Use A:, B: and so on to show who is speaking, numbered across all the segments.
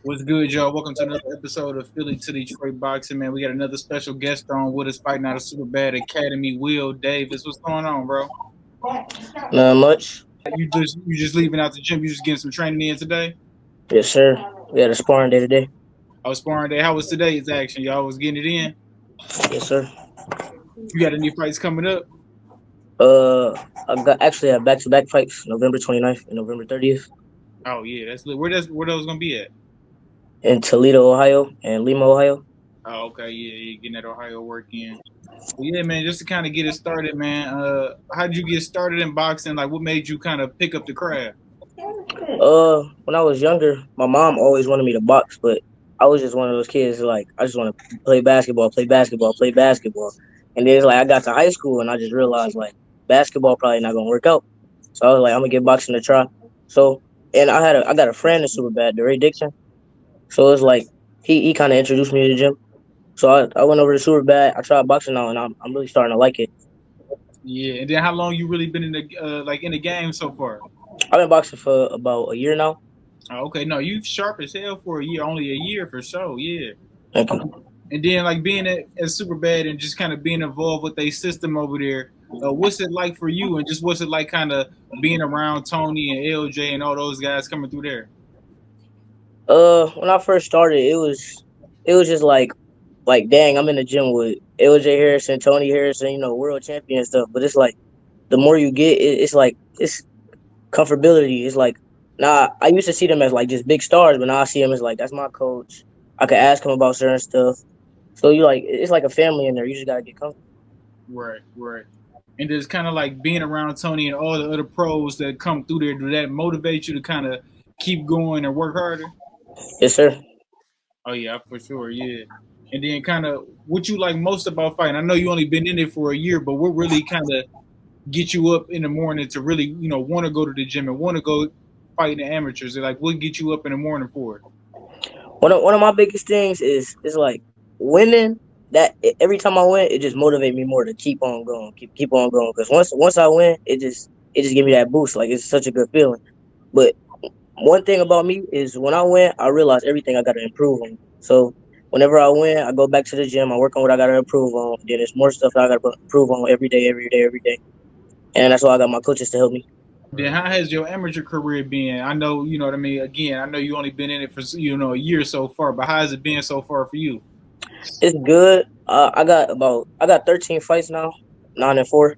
A: What's good, y'all? Welcome to another episode of Philly to Detroit Boxing, man. We got another special guest on with us fighting out of Superbad Academy, Will Davis. What's going on, bro?
B: Not much.
A: You just leaving out the gym? You just getting some training in today?
B: Yes, sir. We had a sparring day today.
A: I was sparring day. How was today's action? Y'all was getting it in?
B: Yes, sir.
A: You got any fights coming up?
B: Uh, I got actually have back-to-back fights, November 29th and November 30th
A: Oh yeah, that's lit. Where those gonna be at?
B: in Toledo, Ohio, and Lima, Ohio.
A: Oh, okay, yeah, getting that Ohio work in. Well, yeah, man, just to kind of get it started, man. How did you get started in boxing? Like, what made you kind of pick up the craft?
B: When I was younger, my mom always wanted me to box, but I was just one of those kids like I just want to play basketball, play basketball, play basketball. And then it's like I got to high school and I just realized like basketball probably not gonna work out. So I was like, I'm gonna give boxing a try. So and I got a friend in Superbad, Ray Dixon. So it's like he kind of introduced me to the gym. So I went over to Superbad. I tried boxing now, and I'm really starting to like it.
A: Yeah, and then how long you really been in the like in the game so far?
B: I've been boxing for about a year now.
A: Oh, okay, no, you sharp as hell for a year, only a year for sure, yeah.
B: Thank you.
A: And then like being at super bad and just kind of being involved with a system over there. What's it like for you, and just what's it like kind of being around Tony and LJ and all those guys coming through there?
B: When I first started, it was just like dang, I'm in the gym with LJ Harrison, Tony Harrison, world champion and stuff. But it's like the more you get, it's like it's comfortability. It's like now I used to see them as like just big stars, but now I see them as like that's my coach. I could ask him about certain stuff. So you like it's like a family in there. You just gotta get comfortable.
A: Right, right. And just kind of like being around Tony and all the other pros that come through there. Do that motivate you to kind of keep going and work harder?
B: Yes, sir.
A: Oh yeah, for sure, yeah. And then kind of what you like most about fighting. I know you only been in it for a year, but what really kind of get you up in the morning to really, want to go to the gym and want to go fight in the amateurs? Like, what get you up in the morning for it?
B: One of my biggest things is like winning. That every time I win, it just motivate me more to keep on going, keep on going. Because once I win, it just give me that boost. Like it's such a good feeling. But one thing about me is when I win, I realize everything I got to improve on. So whenever I win, I go back to the gym. I work on what I got to improve on. Then there's more stuff that I got to improve on every day, every day, every day. And that's why I got my coaches to help me.
A: Then how has your amateur career been? I know, you know what I mean. Again, I know you only been in it for a year so far, but how has it been so far for you?
B: It's good. I got 13 fights now, 9-4.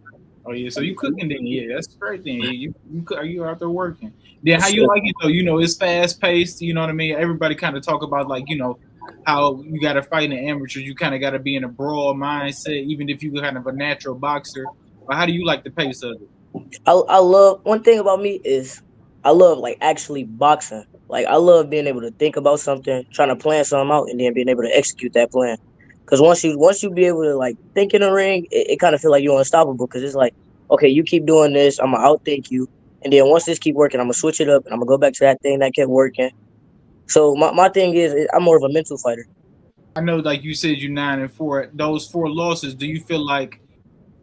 A: Oh yeah, so you cooking then? Yeah, that's great then. Are you out there working? Then how you like it though? It's fast paced. You know what I mean? Everybody kind of talk about like how you got to fight in the amateurs. You kind of got to be in a brawl mindset, even if you kind of a natural boxer. But how do you like the pace of it?
B: I love one thing about me is I love like actually boxing. Like I love being able to think about something, trying to plan something out, and then being able to execute that plan. Because once you be able to like think in the ring, it kind of feel like you're unstoppable. Because it's like, okay, you keep doing this, I'm gonna outthink you, and then once this keep working, I'm gonna switch it up, and I'm gonna go back to that thing that kept working. So my thing is, I'm more of a mental fighter.
A: I know, like you said, you 9-4. Those four losses, do you feel like,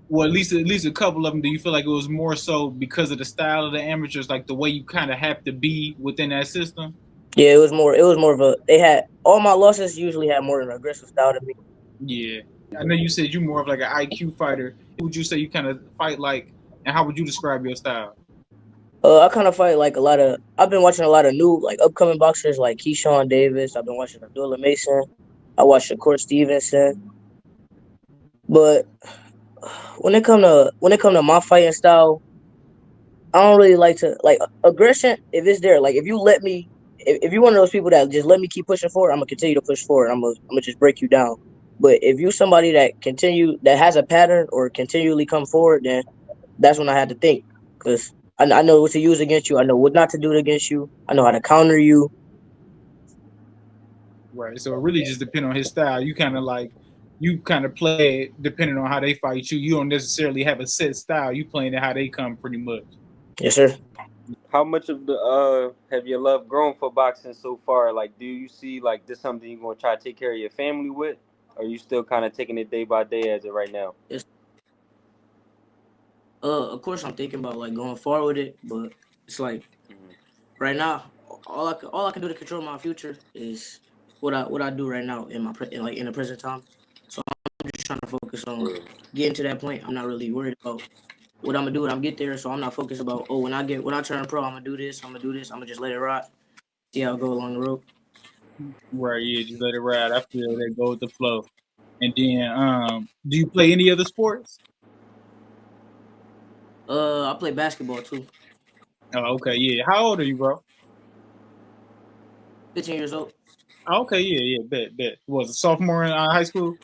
A: well, at least a couple of them, do you feel like it was more so because of the style of the amateurs, like the way you kind of have to be within that system?
B: Yeah, it was more of a. They had all my losses usually had more of an aggressive style than me.
A: Yeah. I know you said you're more of like an IQ fighter. Who would you say you kind of fight like, and how would you describe your style?
B: I kind of fight like a lot of. I've been watching a lot of new, like upcoming boxers, like Keyshawn Davis. I've been watching Abdullah Mason. I watched Shakur Stevenson. But when it come to my fighting style, I don't really like to like aggression. If it's there, like if you let me, if you're one of those people that just let me keep pushing forward, I'm gonna continue to push forward. I'm gonna just break you down. But if you somebody that has a pattern or continually come forward, then that's when I had to think because I know what to use against you. I know what not to do against you. I know how to counter you.
A: Right. So it really just depends on his style. You kind of play it depending on how they fight you. You don't necessarily have a set style. You playing it how they come pretty much.
B: Yes, sir.
C: How much of the have your love grown for boxing so far? Like, do you see like this something you're gonna try to take care of your family with, or are you still kind of taking it day by day as of right now?
B: It's, of course, I'm thinking about like going forward with it, but it's like
C: Hmm.
B: right now, all I can do to control my future is what I do right now in the present time. So I'm just trying to focus on getting to that point. I'm not really worried about what I'm gonna do when I get there. So I'm not focused about when I turn pro, I'm gonna do this. I'm gonna do this. I'm gonna just let it ride. See how it go along the road.
A: Right, yeah, just let it ride. I feel that go with the flow. And then, do you play any other sports?
B: I play basketball too.
A: Oh, okay, yeah. How old are you, bro?
B: 15 years old.
A: Oh, okay, yeah, yeah, bet. Was a sophomore in high school?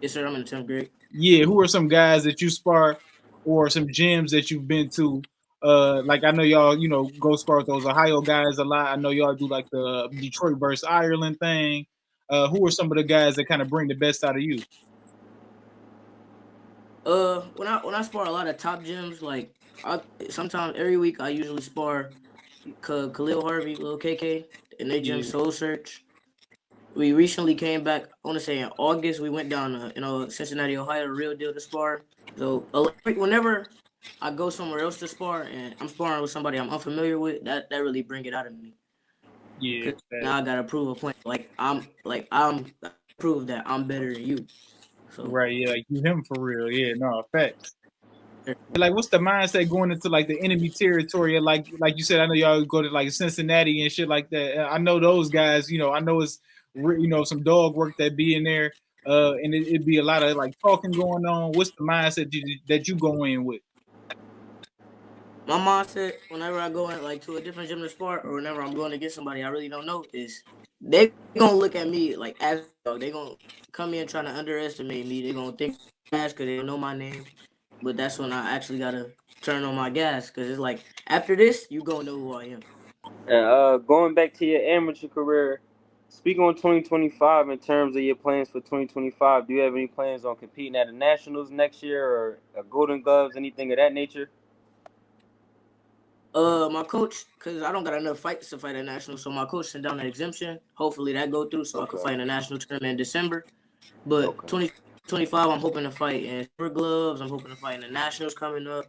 B: Yes, sir. I'm in the 10th grade.
A: Yeah. Who are some guys that you spar, or some gyms that you've been to? Like I know y'all, go spar with those Ohio guys a lot. I know y'all do like the Detroit versus Ireland thing. Who are some of the guys that kind of bring the best out of you?
B: When I spar a lot of top gyms, like I sometimes every week I usually spar Khalil Harvey, Lil KK, and they gym
A: Yeah,
B: Soul Search. We recently came back. I want to say in August we went down to Cincinnati, Ohio, real deal to spar. So whenever I go somewhere else to spar and I'm sparring with somebody I'm unfamiliar with, that really bring it out of me.
A: yeah,
B: Cause now I gotta prove a point. I'm prove that I'm better than you. So
A: right. Yeah, like you him for real. Yeah, no, facts. Like, what's the mindset going into like the enemy territory? Like you said, I know y'all go to like Cincinnati and shit like that. I know those guys. I know it's some dog work that be in there, and it'd be a lot of like talking going on. What's the mindset that you go in with?
B: my mindset whenever I go in like to a different gym to spar or whenever I'm going to get somebody I really don't know is they gonna look at me like as they gonna come in trying to underestimate me. They gonna think gas because they don't know my name. But that's when I actually gotta turn on my gas because it's like after this you gonna know who I am.
C: And going back to your amateur career, speaking on 2025 in terms of your plans for 2025, do you have any plans on competing at the nationals next year or Golden Gloves, anything of that nature?
B: My coach, cause I don't got enough fights to fight at national, so my coach sent down an exemption. Hopefully that go through, so I could
C: Okay.
B: fight in a national tournament in December. But
C: Okay.
B: 2025, I'm hoping to fight in Silver Gloves. I'm hoping to fight in the nationals coming up.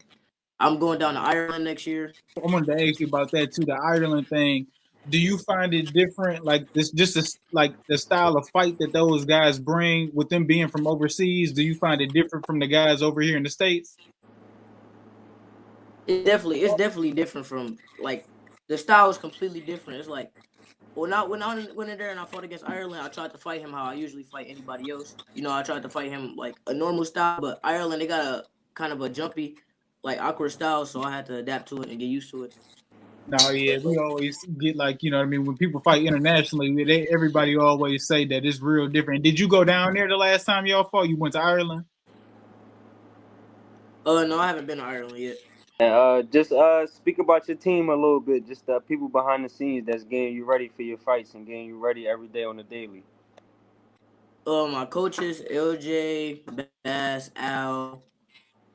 B: I'm going down to Ireland next year.
A: I wanted to ask you about that too, the Ireland thing. Do you find it different, like like the style of fight that those guys bring with them being from overseas? Do you find it different from the guys over here in the States?
B: It's definitely different from like the style is completely different. It's like when I went in there and I fought against Ireland, I tried to fight him how I usually fight anybody else. I tried to fight him like a normal style, but Ireland they got a kind of a jumpy, like awkward style, so I had to adapt to it and get used to it.
A: No, yeah, we always get like, what I mean, when people fight internationally, everybody always say that it's real different. Did you go down there the last time y'all fought? You went to Ireland?
B: No, I haven't been to Ireland yet.
C: And just speak about your team a little bit, just the people behind the scenes that's getting you ready for your fights and getting you ready every day on the daily.
B: My coaches, LJ, Bass, Al.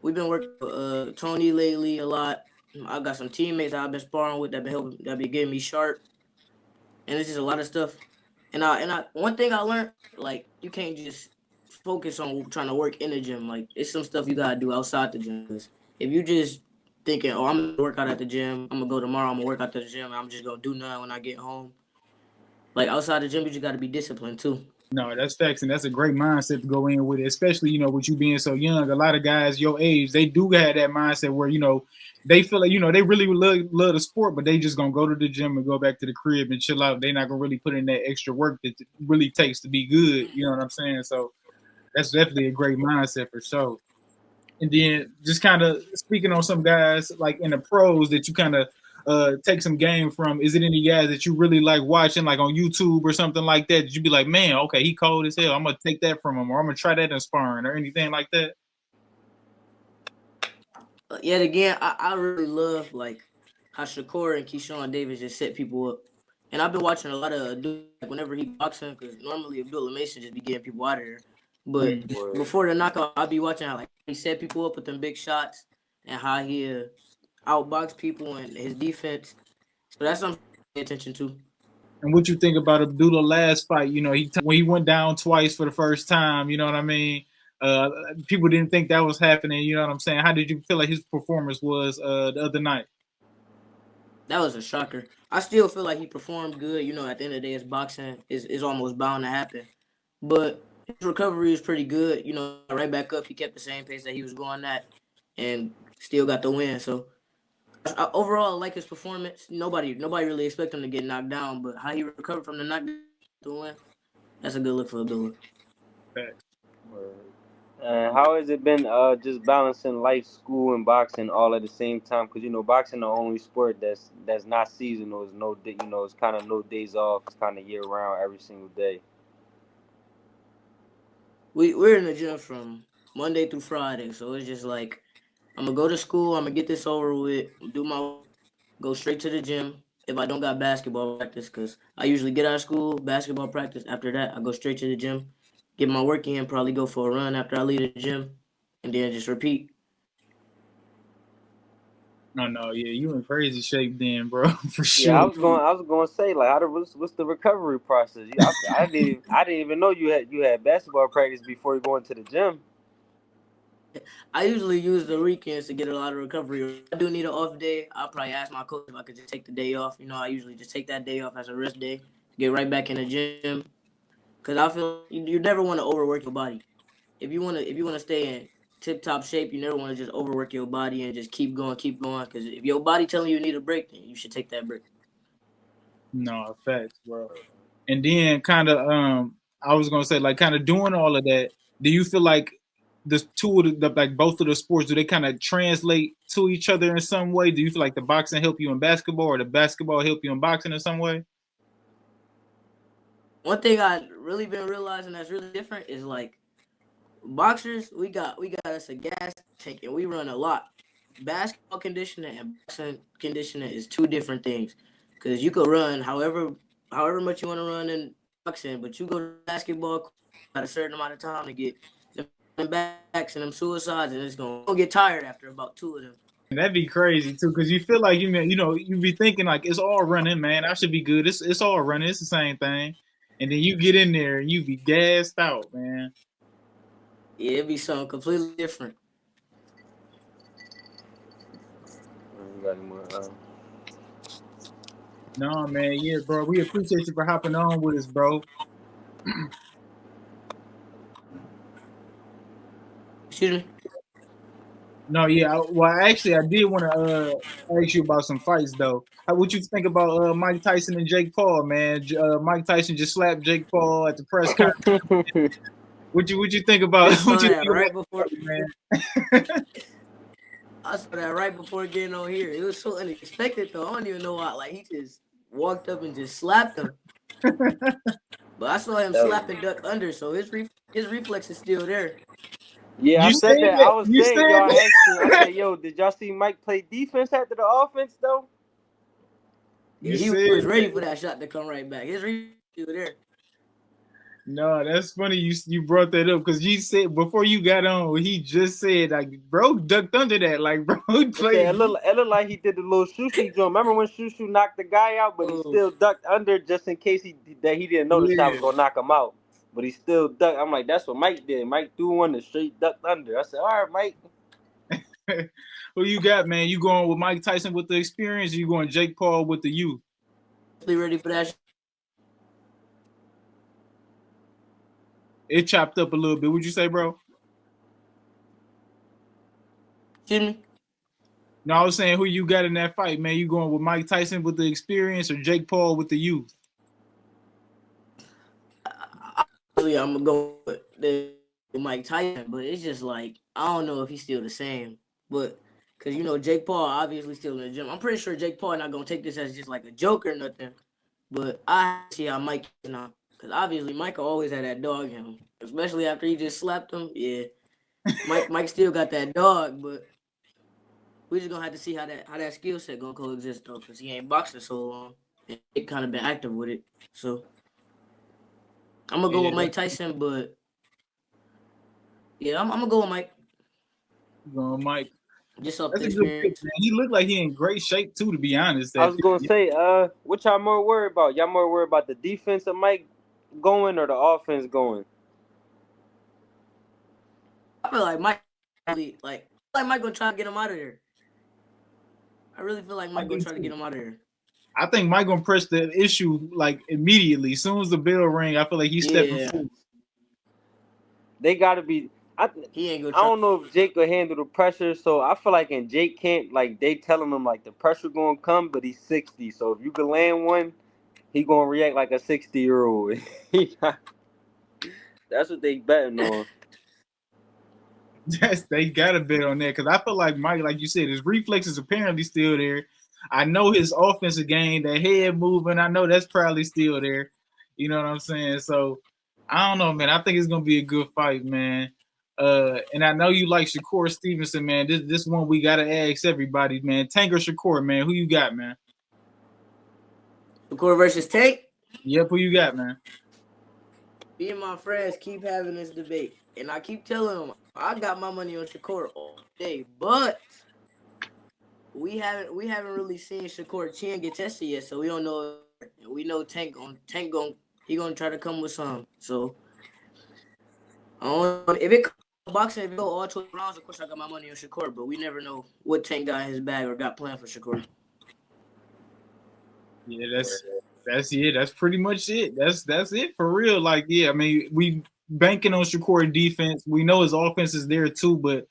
B: We've been working with Tony lately a lot. I got some teammates that I've been sparring with that been helping that be getting me sharp. And it's just a lot of stuff. And I one thing I learned, like you can't just focus on trying to work in the gym. Like it's some stuff you gotta do outside the gym. 'Cause if you just thinking, oh, I'm gonna work out at the gym, I'm gonna go tomorrow, I'm gonna work out at the gym, I'm just gonna do nothing when I get home. Like outside the gym, you just gotta be disciplined too.
A: No, that's facts, and that's a great mindset to go in with it, especially, with you being so young. A lot of guys your age, they do have that mindset where, they feel like, they really love the sport, but they just gonna go to the gym and go back to the crib and chill out. They're not gonna really put in that extra work that it really takes to be good. You know what I'm saying? So that's definitely a great mindset for sure. And then just kind of speaking on some guys like in the pros that you kind of take some game from. Is it any guys that you really like watching, like on YouTube or something like that? That you be like, man, okay, he cold as hell. I'm gonna take that from him, or I'm gonna try that in sparring, or anything like that.
B: Yet again, I really love like how Shakur and Keyshawn Davis just set people up. And I've been watching a lot of Abdul like, whenever he boxing because normally Abdullah Mason just be getting people out of there. But
A: Mm.
C: Word.
B: before the knockout, I'll be watching how like he set people up with them big shots and how he outbox people and his defense. So that's something to pay attention to.
A: And what you think about Abdullah last fight? When he went down twice for the first time. You know what I mean? Uh, People didn't think that was happening. You know what I'm saying? How did you feel like his performance was the other night?
B: That was a shocker. I still feel like he performed good. At the end of the day, it's boxing is almost bound to happen. But his recovery is pretty good. Right back up. He kept the same pace that he was going at, and still got the win. So overall, I like his performance. Nobody really expect him to get knocked down, but how he recovered from the knockdown to win, that's a good look for Abdullah.
A: Facts.
C: How has it been just balancing life, school, and boxing all at the same time? Because boxing the only sport that's not seasonal. It's no it's kind of no days off. It's kind of year round, every single day.
B: We're in the gym from Monday through Friday, so it's just like I'm gonna go to school. I'm gonna get this over with. Do my go straight to the gym. If I don't got basketball practice, because I usually get out of school, basketball practice. After that, I go straight to the gym, get my work in, probably go for a run after I leave the gym, and then just repeat.
A: No, yeah, you in crazy shape then, bro, for
C: Yeah, I
A: sure.
C: was going. I was going to say like, what's the recovery process? I didn't even know you had basketball practice before you go into the gym.
B: I usually use the weekends to get a lot of recovery. If I do need an off day, I'll probably ask my coach if I could just take the day off. I usually just take that day off as a rest day, get right back in the gym. Cause I feel like you never want to overwork your body. If you wanna stay in tip top shape, you never want to just overwork your body and just keep going, keep going. Cause if your body telling you need a break, then you should take that break.
A: No, facts, bro. And then kind of I was gonna say like kind of doing all of that. Do you feel like the two of like both of the sports do they kind of translate to each other in some way? Do you feel like the boxing help you in basketball or the basketball help you in boxing in some way?
B: One thing I really been realizing that's really different is like boxers, we got us a gas tank and we run a lot. Basketball conditioning and boxing conditioning is two different things. Cause you could run however much you want to run in boxing, but you go to basketball at a certain amount of time to get them backs and them suicides, and it's gonna get tired after about two of them.
A: And that'd be crazy too, because you feel like you be thinking like it's all running, man. I should be good. It's all running. It's the same thing, and then you get in there and you be gassed out, man.
B: Yeah, it'd be something completely different.
C: You got any more,
A: No, man, yeah, bro. We appreciate you for hopping on with us, bro.
B: Excuse me.
A: No, yeah. Well, actually, I did want to ask you about some fights, though. What you think about Mike Tyson and Jake Paul, man? Mike Tyson just slapped Jake Paul at the press conference. What you think
B: I
A: about what
B: saw
A: you
B: that
A: think about
B: right
A: the
B: before.
A: fight, man?
B: I saw that right before getting on here. It was so unexpected though. I don't even know why. Like he just walked up and just slapped him. But I saw him slap and duck under, so his reflex is still there.
C: Yeah, I
A: You
C: said
A: said
C: that. I
A: that.
C: was
A: You
C: saying,
A: said
C: y'all asked me. I
A: that.
C: said, yo, did y'all see Mike play defense after the offense though?
A: You
B: Yeah, he
A: said
B: was ready
A: that.
B: for that shot to come right back. His reflex is still there.
A: No, that's funny. You brought that up because you said before you got on, he just said like, bro, ducked under that. Like, bro, he
C: I said
A: played.
C: it looked like he did the little shoo-shoo joint. Remember when shoo-shoo knocked the guy out, but he
B: Oh,
C: still ducked under just in case he didn't know the shot was
A: Yeah.
C: gonna knock him out. But he still ducked. I'm like, that's what Mike did. Mike threw one and straight ducked under. I said, all right, Mike.
A: Who you got, man? You going with Mike Tyson with the experience? Or you going Jake Paul with the youth?
B: definitely ready for that.
A: It chopped up a little bit. Would you say, bro?
B: Excuse me.
A: No, I was saying who you got in that fight, man. You going with Mike Tyson with the experience or Jake Paul with the youth?
B: Obviously, I'm gonna go with the Mike Tyson, but it's just like I don't know if he's still the same. But because Jake Paul obviously still in the gym. I'm pretty sure Jake Paul not gonna take this as just like a joke or nothing. But I see how Mike is now. Because obviously Michael always had that dog in him. Especially after he just slapped him. Yeah. Mike still got that dog, but we just gonna have to see how that skill set gonna coexist though, because he ain't boxing so long. And it kind of been active with it. So I'm gonna go
A: Yeah,
B: with Mike Tyson, but yeah, I'm gonna go with Mike.
A: going Mike.
B: Just off
A: That's
B: the
A: a good pick,
B: experience.
A: man. He looked like he in great shape too, to be honest.
C: I
A: That
C: was gonna say, what y'all more worried about? Y'all more worried about the defense of Mike going or the offense going?
B: I feel like Mike really like Mike gonna try to get him out of there. I really feel like
A: I
B: Mike gonna
A: think
B: try to get
A: too.
B: him out of here.
A: I think Mike gonna press the issue like immediately. As soon as the bell ring, I feel like he's stepping
B: Yeah,
A: forward.
C: They gotta be. I
B: he ain't gonna
C: I
B: try.
C: don't know if Jake will handle the pressure, so I feel like in Jake can't like they telling him like the pressure gonna come, but he's 60, so if you can land one, he gonna react like a 60-year-old. That's what they betting on.
A: They got to bet on that because I feel like Mike, like you said, his reflexes apparently still there. I know his offensive game, that head moving, I know that's probably still there. You know what I'm saying? So I don't know, man. I think it's gonna be a good fight, man. And I know you like Shakur Stevenson, man. This one we gotta ask everybody, man. Tank or Shakur, man? Who you got, man?
B: Shakur versus Tank.
A: Yep, who you got, man?
B: Me and my friends keep having this debate, and I keep telling them I got my money on Shakur all day, but we haven't really seen Shakur chin get tested yet, so we don't know. And we know Tank he gonna try to come with some. So I don't know. If it comes to boxing, if it go all 12 rounds, of course I got my money on Shakur, but we never know what Tank got in his bag or got planned for Shakur.
A: Yeah, that's it. That's pretty much it. That's it for real. Like, yeah, I mean, we banking on Shakur defense. We know his offense is there too, but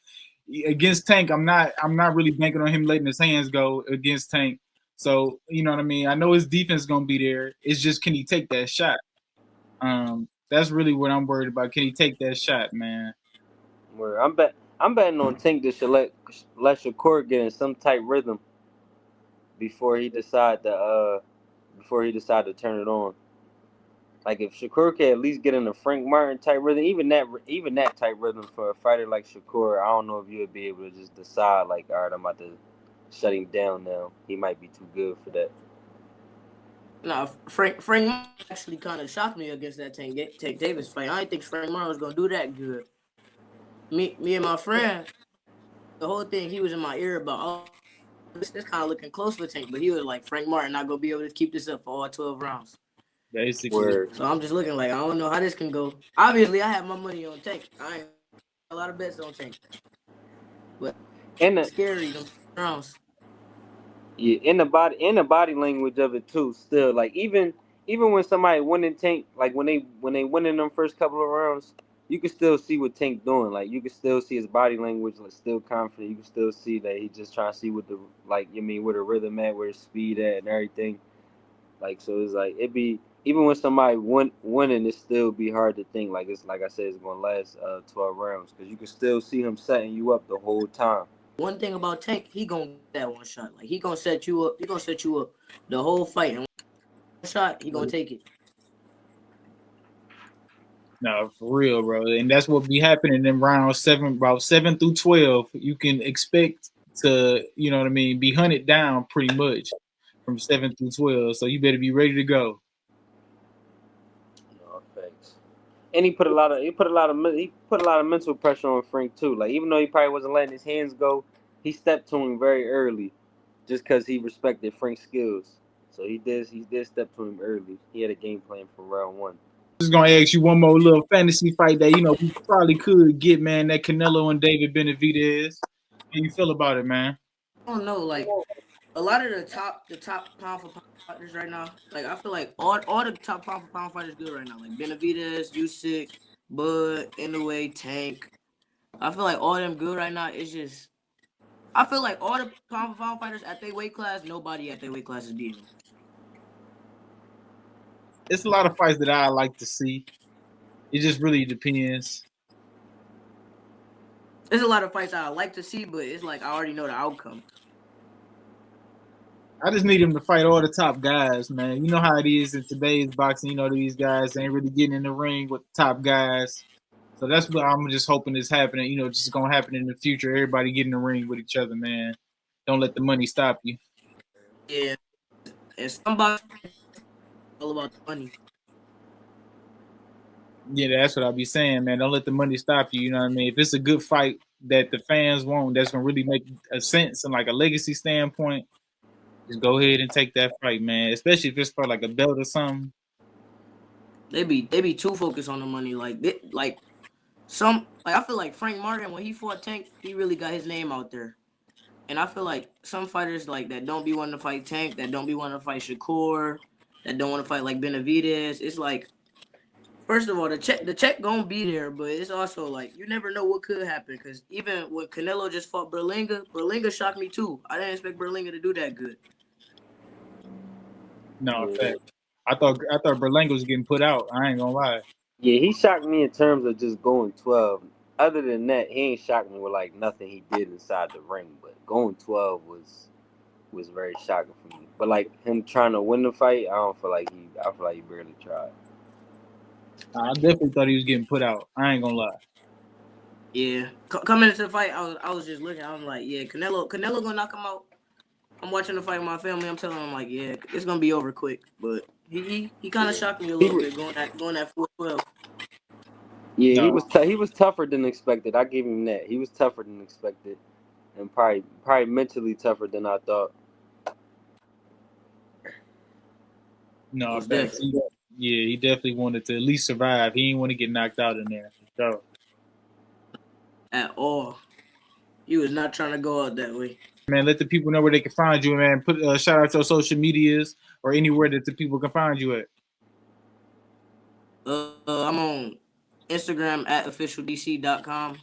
A: against Tank, I'm not really banking on him letting his hands go against Tank. So, you know what I mean? I know his defense is gonna be there. It's just can he take that shot? That's really what I'm worried about. Can he take that shot, man?
C: Where I'm betting on Tank to let Shakur get in some tight rhythm before he decide to turn it on. Like if Shakur can at least get in a Frank Martin type rhythm, even that type rhythm for a fighter like Shakur, I don't know if you would be able to just decide like, all right, I'm about to shut him down now. He might be too good for that.
B: Nah, Frank Martin actually kind of shocked me against that Tank Davis fight. I didn't think Frank Martin was gonna do that good. Me and my friend, the whole thing he was in my ear about. Oh, this kind of looking close for Tank, but he was like Frank Martin not gonna be able to keep this up for all 12 rounds.
A: Basically.
C: Where
B: So I'm just looking like I don't know how this can go. Obviously, I have my money on Tank. I ain't a lot of bets on Tank, but
C: in the
B: scary them rounds.
C: yeah, in the body language of it too. Still, like even when somebody winning Tank, like when they winning them first couple of rounds, you can still see what Tank doing. Like you can still see his body language, like still confident. You can still see that he just trying to see what the like you mean where the rhythm at, where his speed at, and everything. Like so, it's like it be even when somebody winning, it still be hard to think like it's like I said, it's gonna last 12 rounds because you can still see him setting you up the whole time.
B: One thing about Tank, he gonna get that one shot. Like he gonna set you up. He gonna set you up the whole fight. And one shot, he gonna take it.
A: No, for real, bro. And that's what be happening in round seven, about 7 through 12. You can expect to, you know what I mean, be hunted down pretty much from 7 through 12. So you better be ready to go.
C: No, thanks. And he put a lot of mental pressure on Frank too. Like even though he probably wasn't letting his hands go, he stepped to him very early, just because he respected Frank's skills. So he did step to him early. He had a game plan for round one.
A: Just gonna ask you one more little fantasy fight that we probably could get, man. That Canelo and David Benavidez. How you feel about it, man?
B: I don't know. Like a lot of the top pound for pound fighters right now. Like I feel like all the top pound for pound fighters good right now. Like Benavidez, Usyk, Bud, Inoue, Tank. I feel like all them good right now. It's just I feel like all the pound for pound fighters at their weight class, nobody at their weight class is beating them.
A: It's a lot of fights that I like to see. It just really depends.
B: There's a lot of fights I like to see, but it's like I already know the outcome.
A: I just need him to fight all the top guys, man. You know how it is in today's boxing. These guys ain't really getting in the ring with the top guys. So that's what I'm just hoping is happening. Just gonna happen in the future. Everybody get in the ring with each other, man. Don't let the money stop you.
B: Yeah, and somebody all about the money.
A: Yeah, that's what I'll be saying, man. Don't let the money stop you. You know what I mean? If it's a good fight that the fans want, that's gonna really make a sense and like a legacy standpoint, just go ahead and take that fight, man. Especially if it's for like a belt or something.
B: They be too focused on the money. Like I feel like Frank Martin when he fought Tank, he really got his name out there. And I feel like some fighters like that don't be wanting to fight Tank, that don't be wanting to fight Shakur, that don't want to fight like Benavidez. It's like, first of all, the check gonna be there, but it's also like you never know what could happen. Because even when Canelo just fought Berlinga shocked me too. I didn't expect Berlinga to do that good.
A: No, in
C: Yeah.
A: fact, I thought Berlanga was getting put out. I ain't gonna lie.
C: Yeah, he shocked me in terms of just going 12. Other than that, he ain't shocked me with like nothing he did inside the ring. But going 12 was very shocking for me. But like him trying to win the fight, I don't feel like he. I feel like he barely tried.
A: I definitely thought he was getting put out. I ain't gonna lie.
B: Yeah, coming into the fight, I was just looking. I was like, yeah, Canelo gonna knock him out. I'm watching the fight with my family. I'm telling him like, yeah, it's gonna be over quick. But he kind of
C: Yeah,
B: shocked me a
C: he
B: little
C: was.
B: bit going at 412.
C: Yeah, he
A: No,
C: was. He was tougher than expected. I gave him that. He was tougher than expected, and probably mentally tougher than I thought.
A: no, in
B: Most
A: fact,
B: definitely.
A: yeah, he definitely wanted to at least survive. He didn't want to get knocked out in there. So,
B: At all. He was not trying to go out that way.
A: man, let the people know where they can find you, man. Put shout out your social medias or anywhere that the people can find you at.
B: I'm on Instagram at officialdc.com.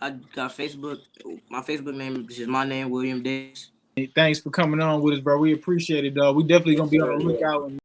B: I got Facebook. My Facebook name is just my name, William Davis.
A: Thanks for coming on with us, bro. We appreciate it, dog. We definitely
C: Yes,
A: gonna be on
C: sir.
A: the
C: Yeah.
A: lookout and